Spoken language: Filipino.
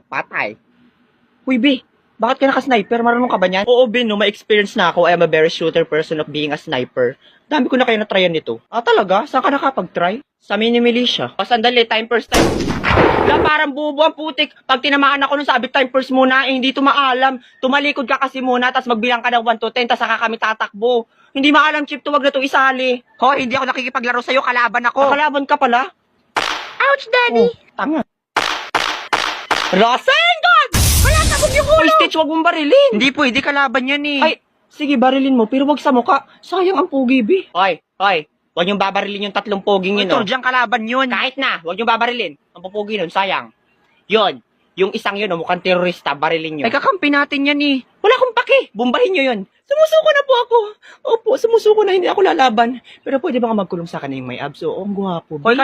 patay. Uy, B, bakit ka naka-sniper? Marunong ka ba niyan? Oo, Ben, no, may experience na ako. I am a very shooter person of being a sniper. Dami ko na kayo na-tryan nito. Ah, talaga? Saan ka nakapag-try? Sa mini militia. O, sandali, time first time. Wala, parang bubo ang putik. Pag tinamaan ako nung sabi time first muna, hindi to maalam. Tumalikod ka kasi muna, tapos magbilang ka ng 1 to 10, tapos saka kami tatakbo. Hindi maalam, Chip, to wag na to isali. Ho, hindi ako nakikipaglaro sa'yo, kalaban ako. Kalaban ka pala? Ouch, Daddy! Oh, tanga. Rasengan! Wala na kong yung ulo! Uy, Stitch, wag mong barilin. Hindi pwede, kalaban yan eh. Ay, sige, barilin mo, pero wag sa muka. Sayang ang pugi, B. Hoy, wag niyong babarilin yung 3 poging yun, no? Diyan kalaban yun. Kahit na, wag niyong babarilin. Ang pupugi nun, sayang. Yun, yung isang yun, mukhang terorista, barilin nyo. Ay, kakampi natin yan eh. Wala akong paki, bombahin nyo yun. Sumusuko na po ako. Opo, sumusuko na, hindi ako lalaban. Pero pwede ba nga magkulong sa akin yung may abs? Oo, ang gwapo. Hoy,